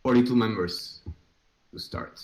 42 members to start.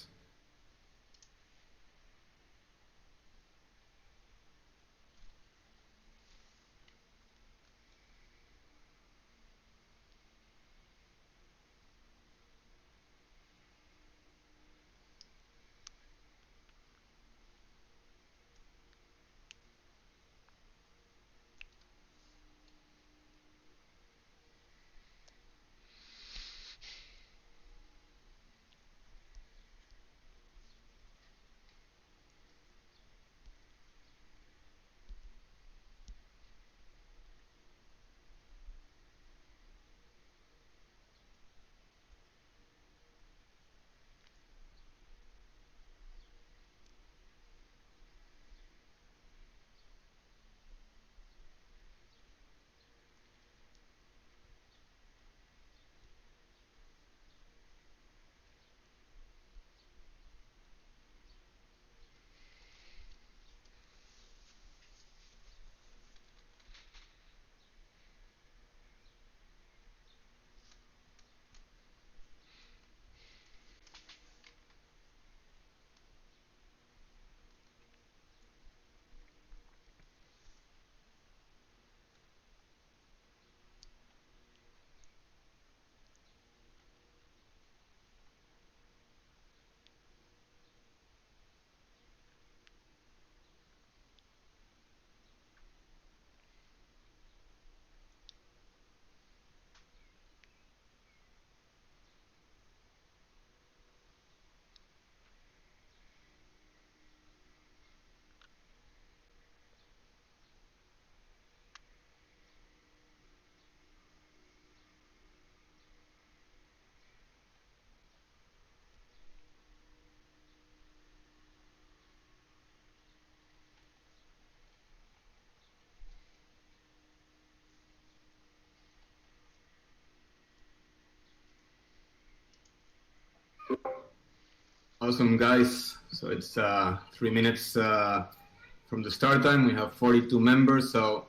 Awesome, guys. So it's 3 minutes from the start time. We have 42 members. So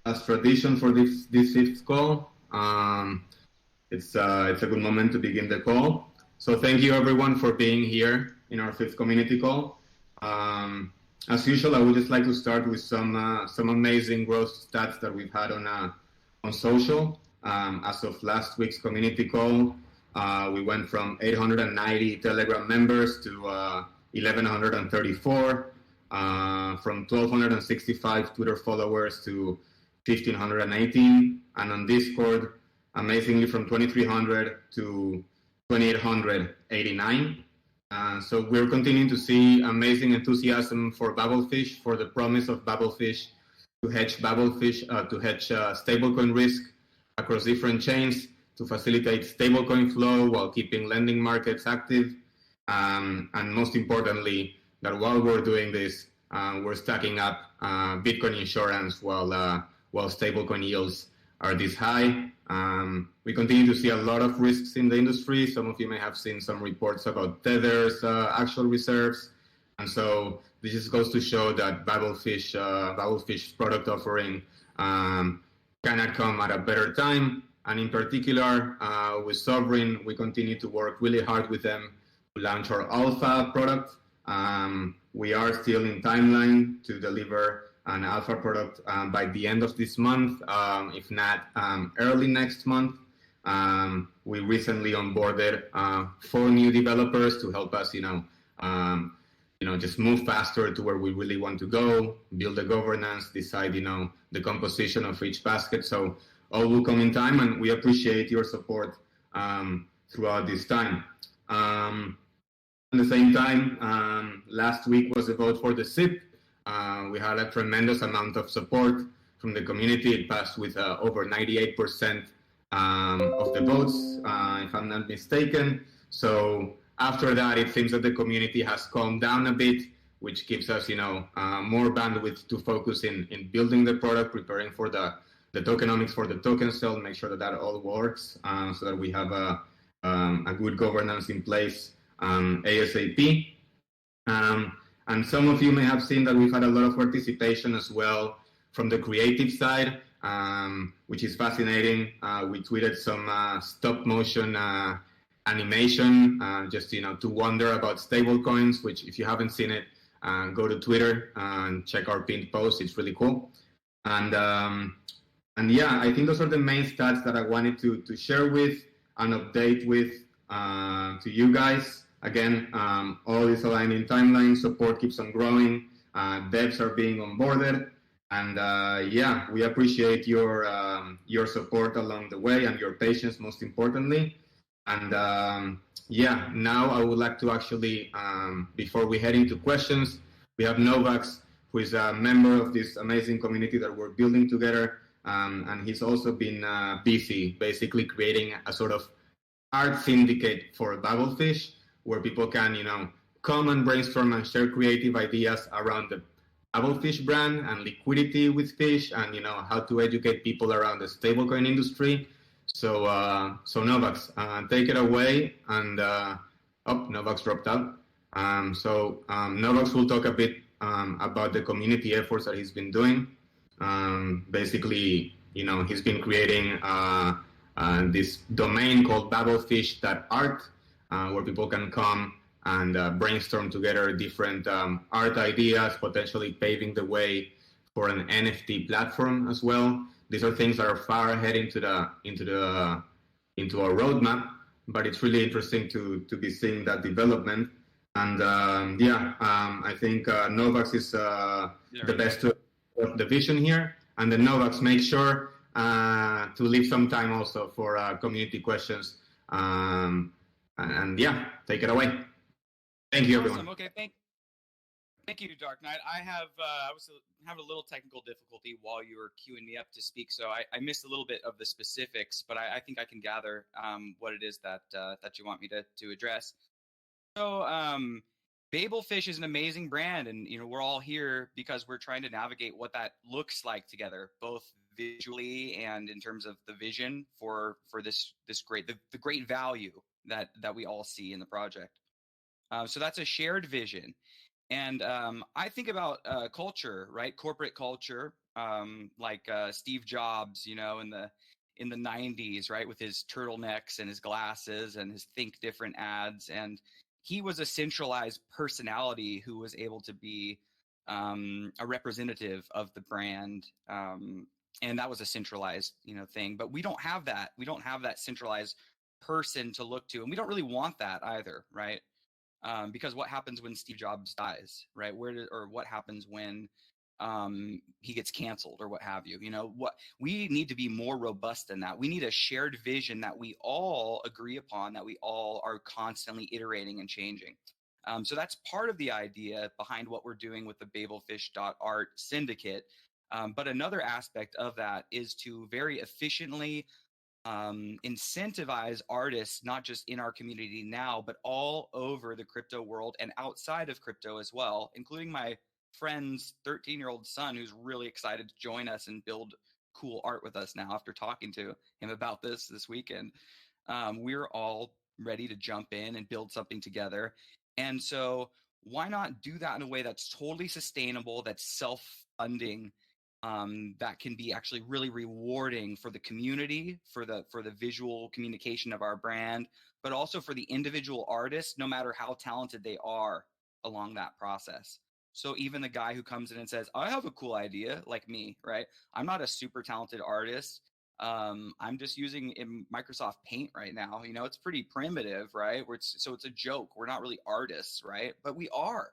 as tradition for this fifth call, it's a good moment to begin the call. So thank you everyone for being here in our fifth community call. As usual, I would just like to start with some amazing growth stats that we've had on social. As of last week's community call, we went from 890 Telegram members to 1,134, from 1,265 Twitter followers to 1,518, and on Discord, amazingly, from 2,300 to 2,889. So we're continuing to see amazing enthusiasm for BabelFish, for the promise of BabelFish to hedge stablecoin risk across different chains, to facilitate stablecoin flow while keeping lending markets active, and most importantly, that while we're doing this, we're stacking up Bitcoin insurance while stablecoin yields are this high. We continue to see a lot of risks in the industry. Some of you may have seen some reports about Tether's actual reserves, and so this just goes to show that BabelFish's product offering cannot come at a better time. And in particular, with Sovereign, we continue to work really hard with them to launch our alpha product. We are still in timeline to deliver an alpha product by the end of this month, if not early next month. We recently onboarded 4 new developers to help us, just move faster to where we really want to go, build the governance, decide, the composition of each basket. So all will come in time, and we appreciate your support throughout this time. At the same time, last week was a vote for the SIP. We had a tremendous amount of support from the community. It passed with over 98% of the votes, if I'm not mistaken. So after that, it seems that the community has calmed down a bit, which gives us, more bandwidth to focus in building the product, preparing for the tokenomics for the token sale, make sure that all works, so that we have a good governance in place ASAP. And some of you may have seen that we've had a lot of participation as well from the creative side, which is fascinating. We tweeted some stop motion animation, just to wonder about stablecoins. Which, if you haven't seen it, go to Twitter and check our pinned post. It's really cool. And yeah, I think those are the main stats that I wanted to share with and update with to you guys. Again, all is aligned in timeline. Support keeps on growing. Devs are being onboarded. And yeah, we appreciate your support along the way and your patience, most importantly. And yeah, now I would like to actually, before we head into questions, we have Novax, who is a member of this amazing community that we're building together. And he's also been busy, basically creating a sort of art syndicate for BabelFish, where people can, come and brainstorm and share creative ideas around the BabelFish brand and liquidity with fish, and how to educate people around the stablecoin industry. So Novax, take it away. And Novax dropped out. Novax will talk a bit about the community efforts that he's been doing. Basically, he's been creating this domain called BabelFish.art, where people can come and brainstorm together different art ideas, potentially paving the way for an NFT platform as well. These are things that are far ahead into our roadmap, but it's really interesting to be seeing that development. And I think Novax is the best to have the vision here. And then Novax, make sure to leave some time also for community questions. And yeah, take it away. Thank you, everyone. Awesome. Okay, thank you, Dark Knight. I was having a little technical difficulty while you were queuing me up to speak, so I missed a little bit of the specifics, but I think I can gather what it is that you want me to address. So, BabelFish is an amazing brand, and we're all here because we're trying to navigate what that looks like together, both visually and in terms of the vision for this great the great value that we all see in the project. So that's a shared vision. And I think about culture, right? Corporate culture, like Steve Jobs, in the 90s, right, with his turtlenecks and his glasses and his Think Different ads. And he was a centralized personality who was able to be a representative of the brand. And that was a centralized, thing. But we don't have that. We don't have that centralized person to look to. And we don't really want that either, right? Because what happens when Steve Jobs dies, right? What happens when he gets canceled or what have you? What we need to be more robust than that. We need a shared vision that we all agree upon, that we all are constantly iterating and changing. So that's part of the idea behind what we're doing with the BabelFish.art syndicate. But another aspect of that is to very efficiently incentivize artists, not just in our community now, but all over the crypto world and outside of crypto as well, including my friend's 13-year-old son, who's really excited to join us and build cool art with us now after talking to him about this weekend. We're all ready to jump in and build something together. And so why not do that in a way that's totally sustainable, that's self-funding, that can be actually really rewarding for the community, for the visual communication of our brand, but also for the individual artists, no matter how talented they are along that process. So even the guy who comes in and says, I have a cool idea, like me, right? I'm not a super talented artist. I'm just using Microsoft Paint right now. It's pretty primitive, right? So it's a joke. We're not really artists, right? But we are.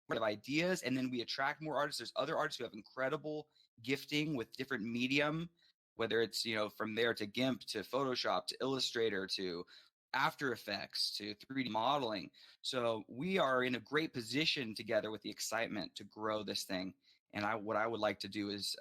We have ideas, and then we attract more artists. There's other artists who have incredible gifting with different medium, whether it's from there to GIMP to Photoshop to Illustrator to After Effects to 3D modeling. So we are in a great position together with the excitement to grow this thing. And what I would like to do is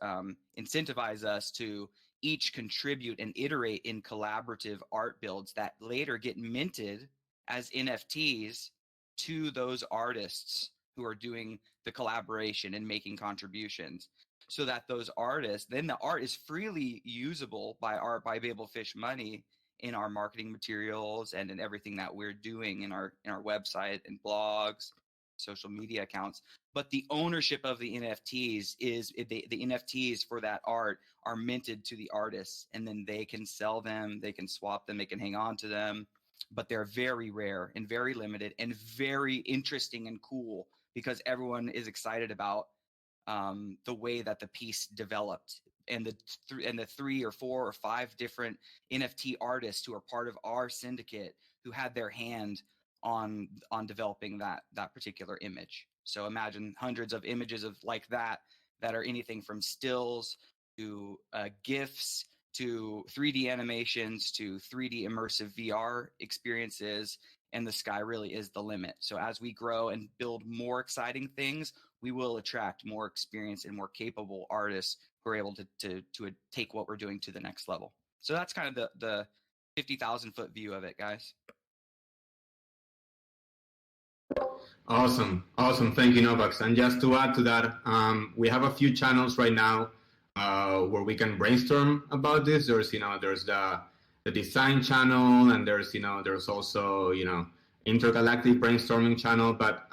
incentivize us to each contribute and iterate in collaborative art builds that later get minted as NFTs to those artists who are doing the collaboration and making contributions, so that those artists, then the art is freely usable by BabelFish.money in our marketing materials and in everything that we're doing in our website and blogs, social media accounts. But the ownership of the NFTs is the NFTs for that art are minted to the artists, and then they can sell them, they can swap them, they can hang on to them. but they're very rare and very limited and very interesting and cool because everyone is excited about the way that the piece developed and the 3 or 4 or 5 different NFT artists who are part of our syndicate who had their hand on developing that particular image. So imagine hundreds of images of like that are anything from stills to GIFs to 3D animations to 3D immersive VR experiences, and the sky really is the limit. So as we grow and build more exciting things, we will attract more experienced and more capable artists who are able to take what we're doing to the next level. So that's kind of the 50,000 foot view of it, guys. Awesome. Thank you, Novak. And just to add to that, we have a few channels right now where we can brainstorm about this. There's the design channel, and there's also intergalactic brainstorming channel. But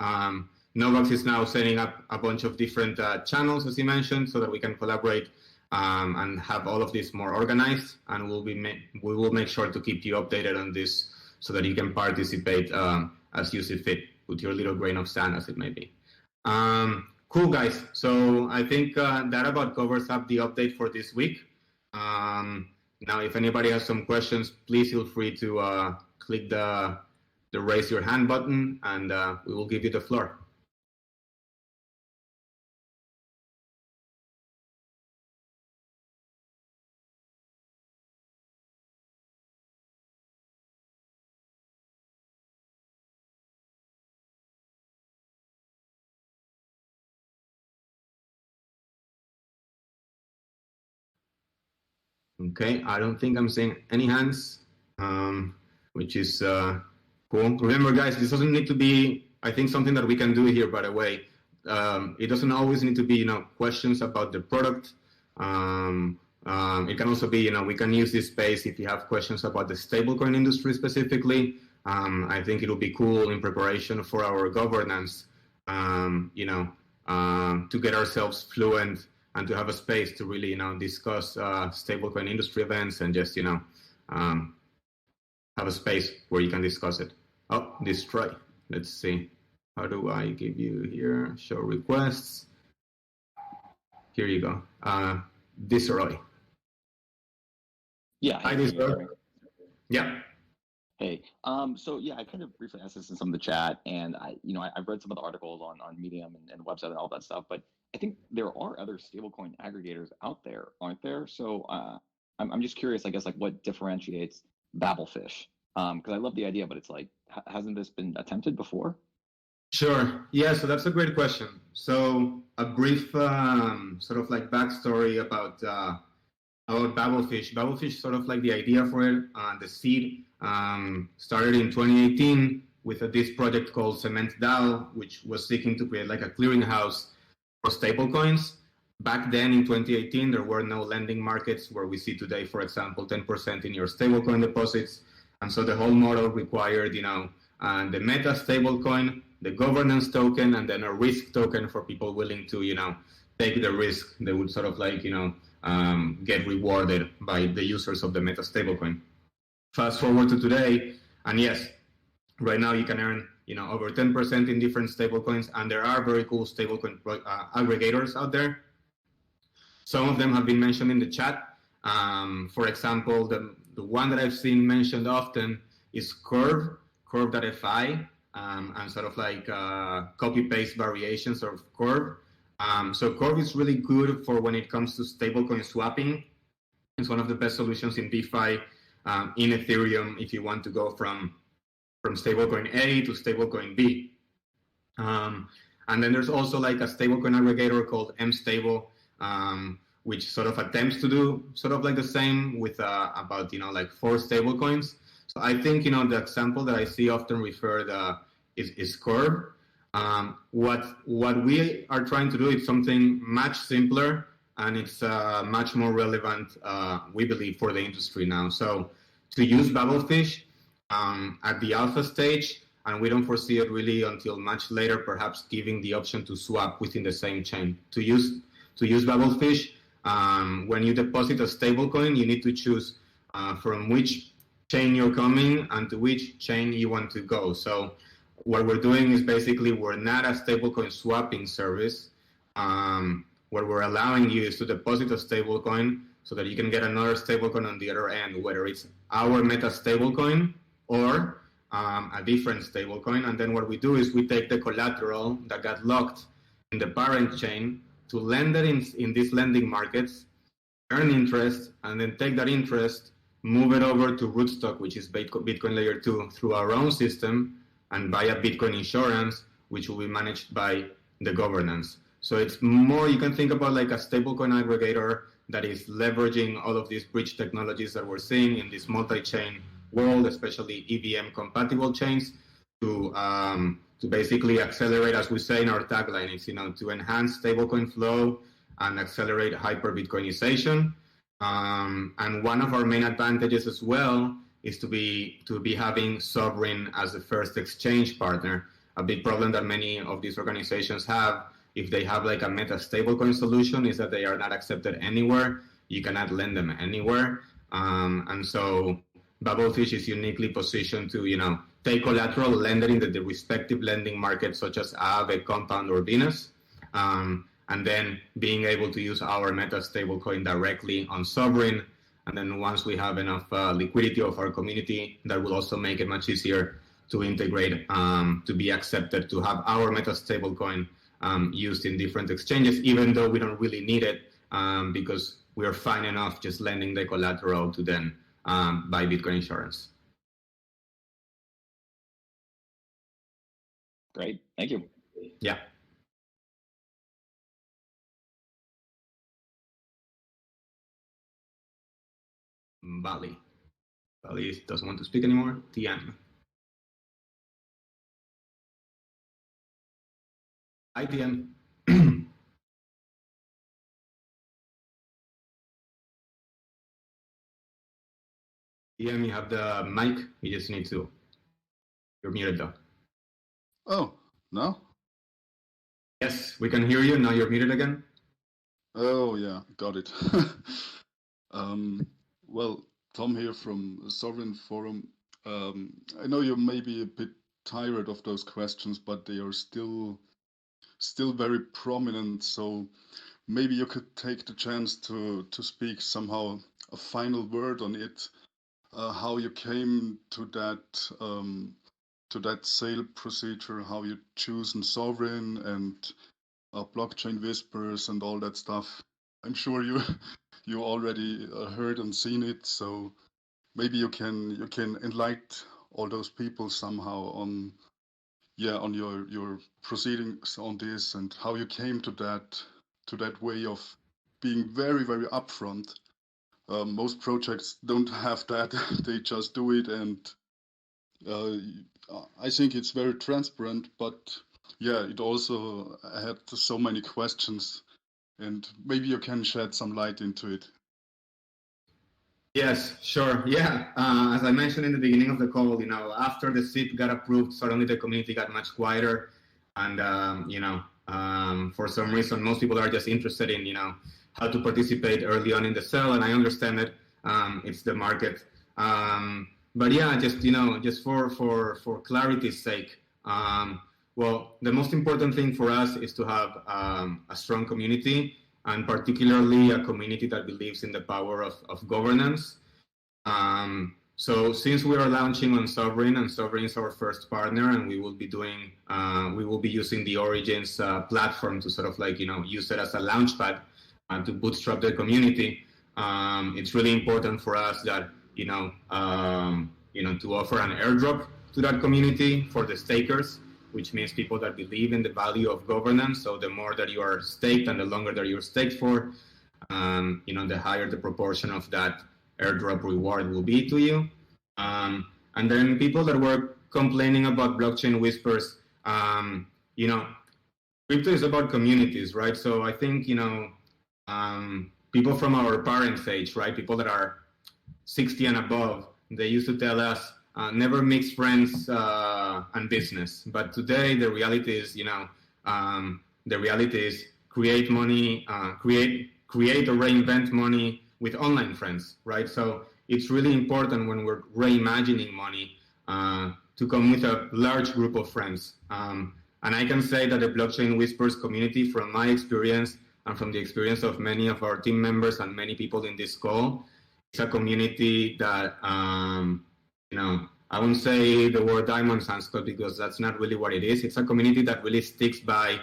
Novak is now setting up a bunch of different channels, as he mentioned, so that we can collaborate and have all of this more organized. And we will make sure to keep you updated on this so that you can participate as you see fit, with your little grain of sand, as it may be. Cool, guys. So I think that about covers up the update for this week. Now, if anybody has some questions, please feel free to click the raise your hand button, and we will give you the floor. Okay, I don't think I'm seeing any hands, which is cool. Remember, guys, this doesn't need to be, I think, something that we can do here, by the way. It doesn't always need to be, questions about the product. It can also be, we can use this space if you have questions about the stablecoin industry specifically. I think it'll be cool in preparation for our governance, to get ourselves fluent and to have a space to really, discuss stablecoin industry events and just, have a space where you can discuss it. Oh, destroy. Let's see. How do I give you here? Show requests. Here you go. Destroy. Yeah. Hi, Destroy. Yeah. Hey. So yeah, I kind of briefly asked this in some of the chat, and I've read some of the articles on Medium and website and all that stuff, but I think there are other stablecoin aggregators out there, aren't there? So I'm just curious, I guess, like what differentiates BabelFish? Because I love the idea, but it's like, hasn't this been attempted before? Sure. Yeah, so that's a great question. So a brief sort of like backstory about BabelFish. BabelFish, sort of like the idea for it, the seed started in 2018 with this project called Cement DAO, which was seeking to create like a clearinghouse for stablecoins. Back then in 2018, there were no lending markets where we see today, for example, 10% in your stablecoin deposits. And so the whole model required, the meta stablecoin, the governance token, and then a risk token for people willing to, take the risk. They would sort of like, get rewarded by the users of the meta stablecoin. Fast forward to today, and yes, right now you can earn, over 10% in different stablecoins, and there are very cool stablecoin aggregators out there. Some of them have been mentioned in the chat. For example, the one that I've seen mentioned often is Curve.fi, and sort of like copy-paste variations of Curve. So Curve is really good for when it comes to stablecoin swapping. It's one of the best solutions in DeFi, in Ethereum, if you want to go from stablecoin A to stablecoin B. And then there's also like a stablecoin aggregator called mstable, which sort of attempts to do sort of like the same with about, like 4 stablecoins. So I think, the example that I see often referred is Curve. What we are trying to do is something much simpler, and it's much more relevant, we believe, for the industry now. So to use BabelFish at the alpha stage, and we don't foresee it really until much later, perhaps giving the option to swap within the same chain. To use BabelFish, when you deposit a stablecoin, you need to choose from which chain you're coming and to which chain you want to go. So what we're doing is basically we're not a stablecoin swapping service. What we're allowing you is to deposit a stablecoin so that you can get another stablecoin on the other end, whether it's our Meta stablecoin or a different stablecoin. And then what we do is we take the collateral that got locked in the parent chain to lend it in these lending markets, earn interest, and then take that interest, move it over to Rootstock, which is Bitcoin Layer 2, through our own system, and buy a Bitcoin insurance, which will be managed by the governance. So it's more, you can think about like a stablecoin aggregator that is leveraging all of these bridge technologies that we're seeing in this multi-chain world, especially EVM compatible chains, to basically accelerate, as we say in our tagline, it's to enhance stablecoin flow and accelerate hyper-Bitcoinization. And one of our main advantages as well is to be having Sovereign as the first exchange partner. A big problem that many of these organizations have, if they have like a Meta stablecoin solution, is that they are not accepted anywhere. You cannot lend them anywhere. And so BabelFish is uniquely positioned to, take collateral, lend it in the respective lending markets such as Aave, Compound, or Venus, and then being able to use our Meta stablecoin directly on Sovereign. And then once we have enough liquidity of our community, that will also make it much easier to integrate, to be accepted, to have our Meta stablecoin used in different exchanges, even though we don't really need it, because we are fine enough just lending the collateral to then buy Bitcoin insurance. Great, thank you. Yeah. Bali doesn't want to speak anymore. Tian. Hi, Tian. Tian, you have the mic. You just need to. You're muted though. Oh, no? Yes, we can hear you. Now you're muted again. Oh, yeah, got it. Well, Tom here from Sovereign Forum. I know you may be a bit tired of those questions, but they are still very prominent. So maybe you could take the chance to speak somehow a final word on it, how you came to that sale procedure, how you choose Sovereign and blockchain whispers and all that stuff. I'm sure you already heard and seen it, so maybe you can enlighten all those people somehow on your proceedings on this and how you came to that way of being very, very upfront. Most projects don't have that; they just do it, and I think it's very transparent. But yeah, it also had so many questions, and maybe you can shed some light into it. Yes, sure. Yeah, as I mentioned in the beginning of the call, after the SIP got approved, suddenly the community got much quieter, and for some reason, most people are just interested in how to participate early on in the sale, and I understand that it's the market. But yeah, just for clarity's sake, well, the most important thing for us is to have a strong community, and particularly a community that believes in the power of governance. So since we are launching on Sovereign, and Sovereign is our first partner, and we will be using the Origins platform to sort of use it as a launchpad to bootstrap the community. It's really important for us that to offer an airdrop to that community for the stakers, which means people that believe in the value of governance. So the more that you are staked and the longer that you're staked for, the higher the proportion of that airdrop reward will be to you. And then people that were complaining about blockchain whispers, crypto is about communities, right? So I think, people from our parents' age, right? People that are 60 and above, they used to tell us, never mix friends and business. But today the reality is, create money, create or reinvent money with online friends, right? So it's really important when we're reimagining money to come with a large group of friends. And I can say that the Blockchain Whispers community, from my experience and from the experience of many of our team members and many people in this call, it's a community that, I won't say the word diamond hands club because that's not really what it is. It's a community that really sticks by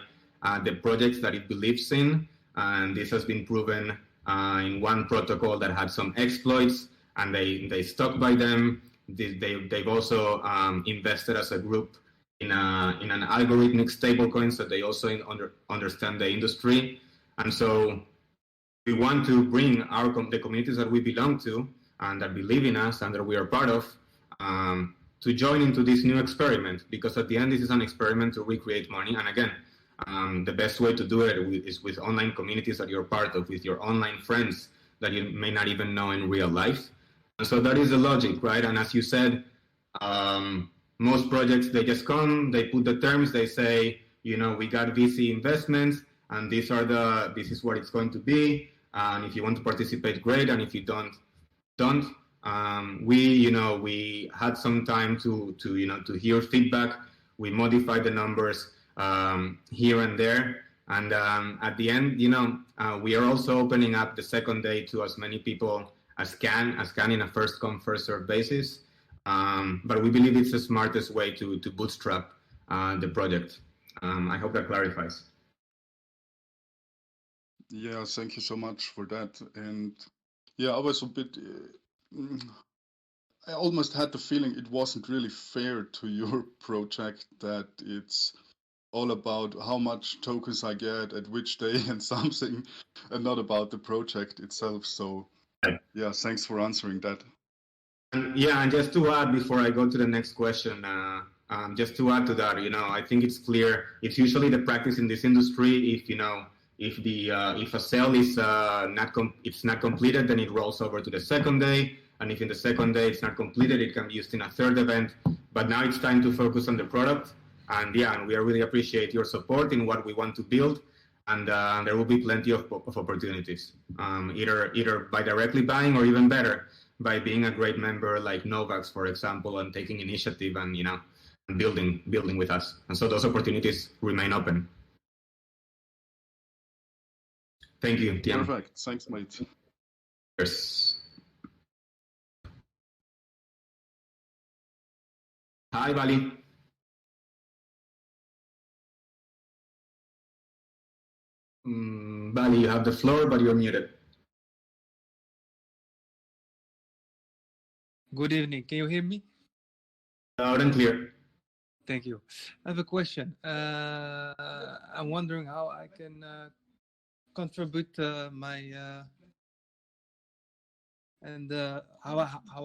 the projects that it believes in. And this has been proven in one protocol that had some exploits, and they stuck by them. They've also invested as a group in an algorithmic stablecoin, so they also understand the industry. And so we want to bring the communities that we belong to and that believe in us and that we are part of to join into this new experiment, because at the end, this is an experiment to recreate money. And again, the best way to do it is with online communities that you're part of, with your online friends that you may not even know in real life. And so that is the logic, right? And as you said, most projects, they just come, they put the terms, they say, we got VC investments, and this is what it's going to be. And if you want to participate, great. And if you don't. We had some time to hear feedback. We modified the numbers here and there. And at the end, we are also opening up the second day to as many people as can in a first come, first served basis. But we believe it's the smartest way to bootstrap the project. I hope that clarifies. Yeah, thank you so much for that. And yeah, I was a bit, I almost had the feeling it wasn't really fair to your project, that it's all about how much tokens I get at which day and something, and not about the project itself. So yeah, thanks for answering that. And just to add before I go to the next question, just to add to that, I think it's clear. It's usually the practice in this industry. If a sale is not completed, then it rolls over to the second day. And if in the second day it's not completed, it can be used in a third event. But now it's time to focus on the product. And we really appreciate your support in what we want to build. And there will be plenty of opportunities, either by directly buying, or even better, by being a great member like Novax, for example, and taking initiative and and building with us. And so those opportunities remain open. Thank you, Tiam. Perfect. Thanks, mate. Yes. Hi, Bali. Bali, you have the floor, but you're muted. Good evening. Can you hear me? Loud and clear. Thank you. I have a question. I'm wondering how I can contribute how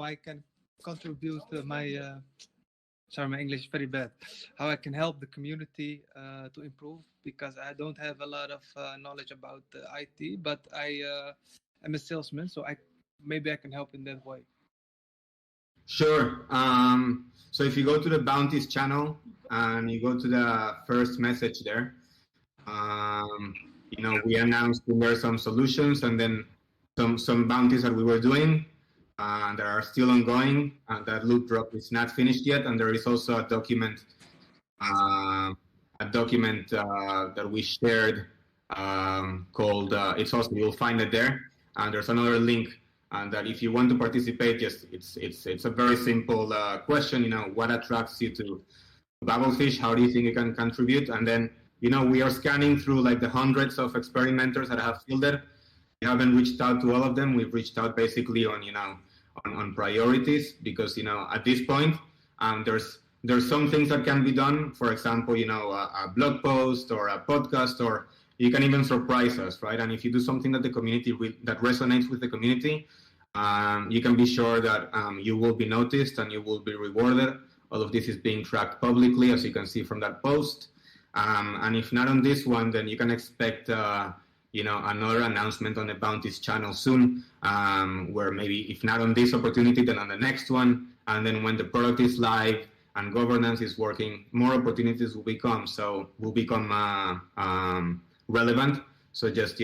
I can contribute my sorry, my English is very bad. How I can help the community to improve, because I don't have a lot of knowledge about IT, but I am a salesman, so maybe I can help in that way. Sure. So if you go to the bounties channel and you go to the first message there, we announced there are some solutions, and then some bounties that we were doing that are still ongoing. That loot drop is not finished yet, and there is also a document that we shared called. It's also, you'll find it there, and there's another link. And that if you want to participate, it's a very simple question. What attracts you to BabelFish? How do you think you can contribute? And then we are scanning through like the hundreds of experimenters that have filled it. We haven't reached out to all of them. We've reached out basically on priorities, because at this point there's some things that can be done. For example, a blog post or a podcast, or you can even surprise us, right? And if you do something that the community that resonates with the community, you can be sure that you will be noticed and you will be rewarded. All of this is being tracked publicly, as you can see from that post. And if not on this one, then you can expect another announcement on the bounties channel soon, where maybe if not on this opportunity, then on the next one. And then when the product is live and governance is working, more opportunities will become relevant. So just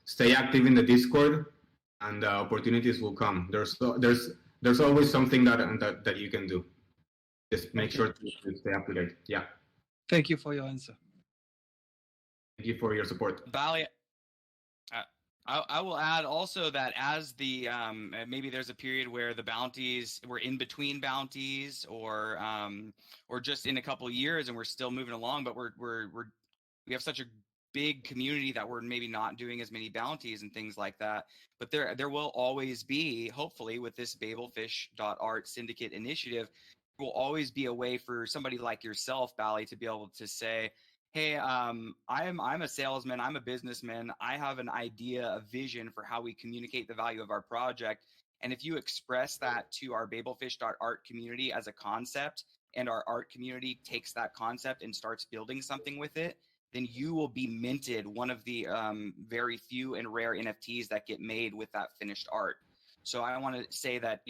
stay active in the Discord. and opportunities will come. There's always something that you can do. Just make sure to stay up to date. Yeah. Thank you for your answer. Thank you for your support. Bali, I will add also that as the maybe there's a period where the bounties we're in between bounties or just in a couple of years and we're still moving along, but we have such a big community that we're maybe not doing as many bounties and things like that. But there will always be, hopefully, with this BabelFish.art syndicate initiative, will always be a way for somebody like yourself, Bali, to be able to say, hey, I'm a salesman, I'm a businessman, I have an idea, a vision for how we communicate the value of our project. And if you express that to our BabelFish.art community as a concept, and our art community takes that concept and starts building something with it, then you will be minted one of the very few and rare NFTs that get made with that finished art. So I want to say that,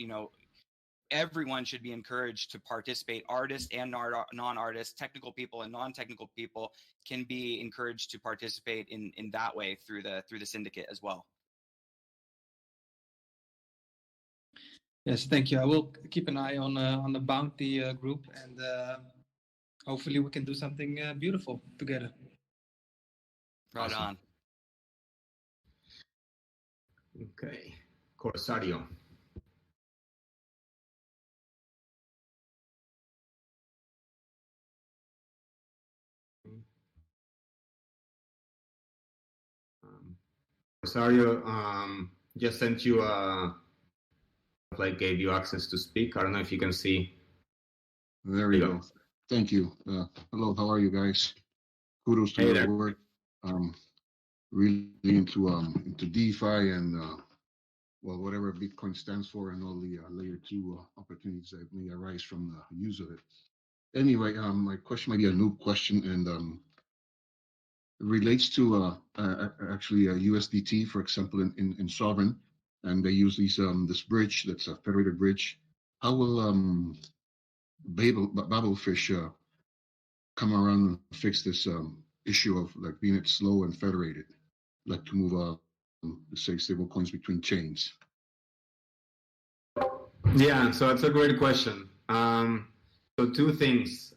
everyone should be encouraged to participate. Artists and non-artists, technical people and non-technical people can be encouraged to participate in that way through the syndicate as well. Yes, thank you. I will keep an eye on the bounty group, and hopefully we can do something beautiful together. Right Awesome. on. Okay, Corsario. Rosario just sent you gave you access to speak. I don't know if you can see. There we go. Thank you. Hello, how are you guys? Kudos to your work. Really into DeFi and whatever Bitcoin stands for, and all the layer 2 opportunities that may arise from the use of it. Anyway, my question might be a new question, and it relates to actually USDT, for example, in Sovereign, and they use this bridge that's a federated bridge. How will BabelFish come around and fix this issue of being it slow and federated, to move say stablecoins between chains? Yeah, so that's a great question. So two things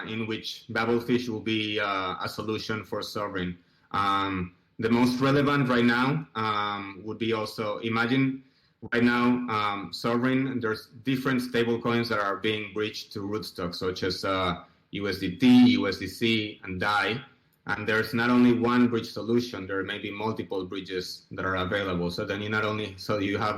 in which BabelFish will be a solution for Sovereign. The most relevant right now would be also, imagine right now, Sovereign, there's different stablecoins that are being bridged to rootstock, such as USDT, USDC, and DAI. And there's not only one bridge solution, there may be multiple bridges that are available. So then you you have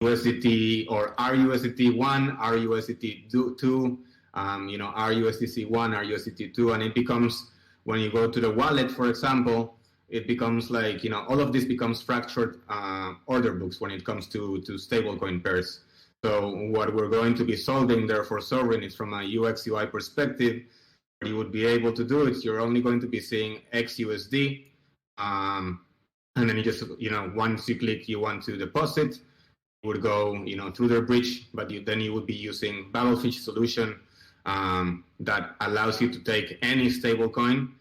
USDT or RUSDT1, RUSDT2, RUSDC1, RUSDT2, and it becomes, when you go to the wallet, for example, it becomes all of this becomes fractured order books when it comes to stablecoin pairs. So what we're going to be solving there for Sovereign is from a UX UI perspective. What you would be able to do is you're only going to be seeing XUSD, and then you just, once you click you want to deposit, you would go, through their bridge, but then you would be using BabelFish solution that allows you to take any stablecoin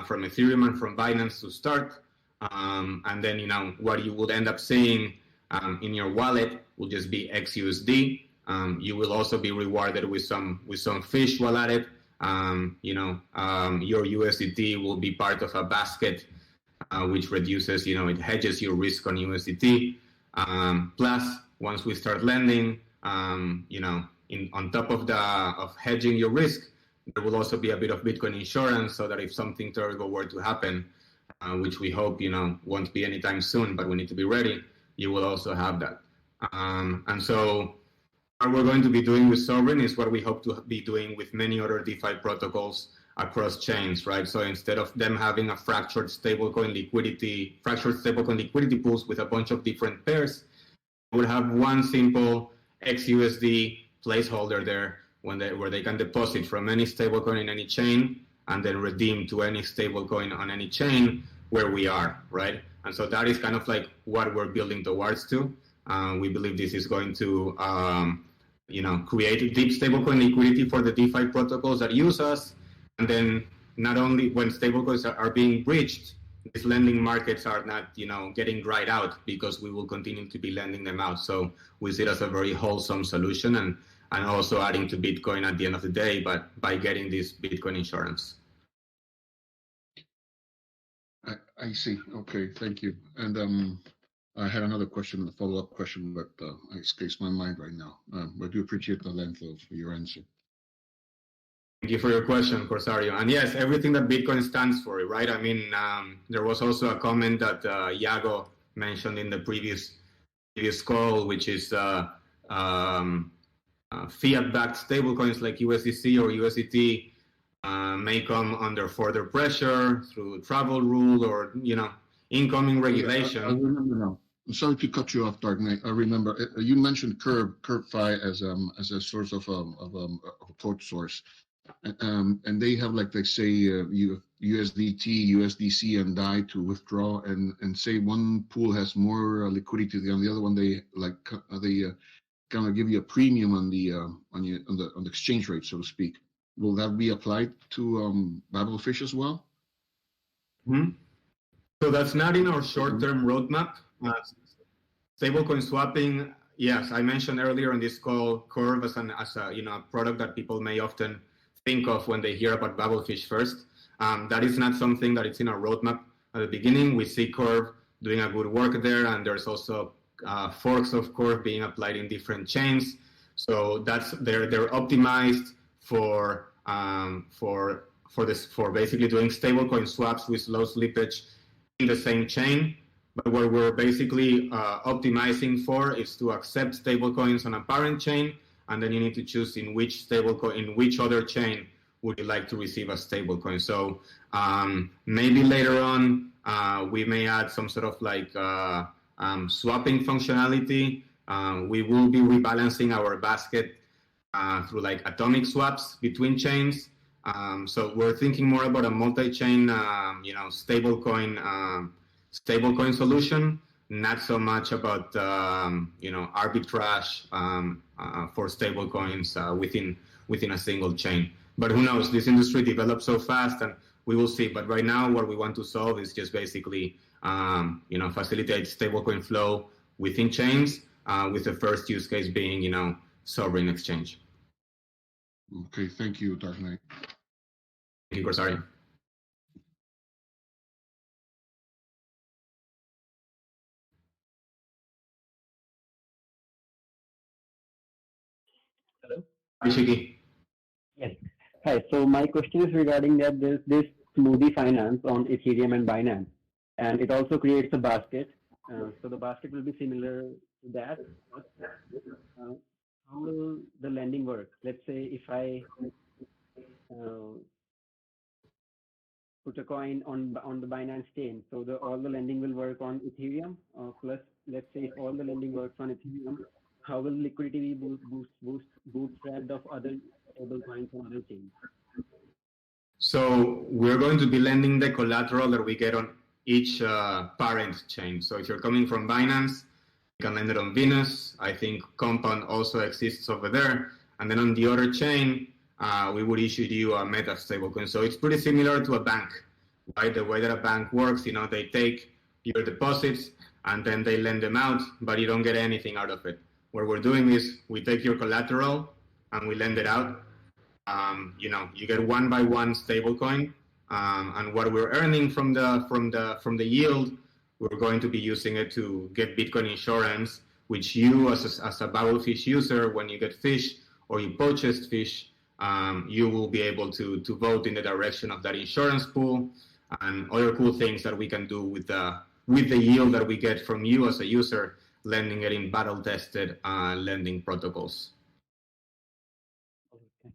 from Ethereum and from Binance to start, and then what you would end up seeing in your wallet will just be XUSD. You will also be rewarded with some fish while at it. Your USDT will be part of a basket, which reduces, it hedges your risk on USDT. Plus, once we start lending, on top of hedging your risk, there will also be a bit of Bitcoin insurance, so that if something terrible were to happen, which we hope, won't be anytime soon, but we need to be ready, you will also have that. And so what we're going to be doing with Sovereign is what we hope to be doing with many other DeFi protocols across chains, right? So instead of them having a fractured stablecoin liquidity pools with a bunch of different pairs, we would have one simple XUSD placeholder there where they can deposit from any stablecoin in any chain and then redeem to any stablecoin on any chain where we are, right? And so that is kind of what we're building towards to. We believe this is going to, create deep stablecoin liquidity for the DeFi protocols that use us. And then not only when stablecoins are being breached, these lending markets are not, getting dried out because we will continue to be lending them out. So we see it as a very wholesome solution and also adding to Bitcoin at the end of the day, but by getting this Bitcoin insurance. I see. Okay, thank you. And I had another question, a follow-up question, but it escapes my mind right now. I do appreciate the length of your answer. Thank you for your question, Corsario. And yes, everything that Bitcoin stands for, right? I mean, there was also a comment that Iago mentioned in the previous call, which is fiat-backed stablecoins like USDC or USDT may come under further pressure through travel rule or, incoming regulation. I remember now. I'm sorry to cut you off, Dark Knight. I remember you mentioned CurveFi as a source of a code source. And they have, like they say, USDT, USDC, and DAI to withdraw, and say one pool has more liquidity than the other one. They kind of give you a premium on the exchange rate, so to speak. Will that be applied to BabelFish as well? Mm-hmm. So that's not in our short-term roadmap. Stablecoin swapping. Yes, I mentioned earlier in this call Curve as a product that people may often think of when they hear about BabelFish first. That is not something that is in our roadmap at the beginning. We see Curve doing a good work there, and there's also forks of Curve being applied in different chains. So they're optimized for basically doing stablecoin swaps with low slippage in the same chain. But what we're basically optimizing for is to accept stablecoins on a parent chain, and then you need to choose in which other chain would you like to receive a stablecoin. So maybe later on we may add some sort of like swapping functionality. We will be rebalancing our basket through like atomic swaps between chains. So we're thinking more about a multi-chain, stablecoin solution, not so much about arbitrage for stablecoins within a single chain. But who knows? This industry develops so fast, and we will see. But right now, what we want to solve is just basically facilitate stablecoin flow within chains, with the first use case being sovereign exchange. Okay, thank you, Dark Knight. Thank you, Corsario. Hello. Hi, Shiki. Yes. Hi. So my question is regarding that there's this smoothie finance on Ethereum and Binance, and it also creates a basket. So the basket will be similar to that. How will the lending work? Let's say if I put a coin on the Binance chain, so all the lending will work on Ethereum. Plus, let's say if all the lending works on Ethereum, how will liquidity be bootstrapped of other stable coins on other chains? So we're going to be lending the collateral that we get on each parent chain. So if you're coming from Binance, you can lend it on Venus. I think Compound also exists over there. And then on the other chain, we would issue you a Meta stablecoin. So it's pretty similar to a bank, right? The way that a bank works, they take your deposits and then they lend them out, but you don't get anything out of it. What we're doing is we take your collateral and we lend it out. You get one by one stablecoin, and what we're earning from the yield, we're going to be using it to get Bitcoin insurance, which you as a BabelFish user, when you get fish or you purchase fish, you will be able to vote in the direction of that insurance pool and other cool things that we can do with the yield that we get from you as a user, lending it in battle-tested lending protocols. Okay.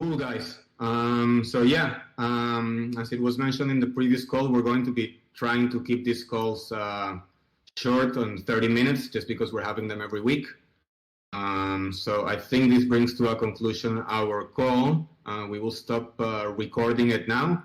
Cool, guys. As it was mentioned in the previous call, we're going to be trying to keep these calls short on 30 minutes just because we're having them every week. So I think this brings to a conclusion our call. We will stop recording it now.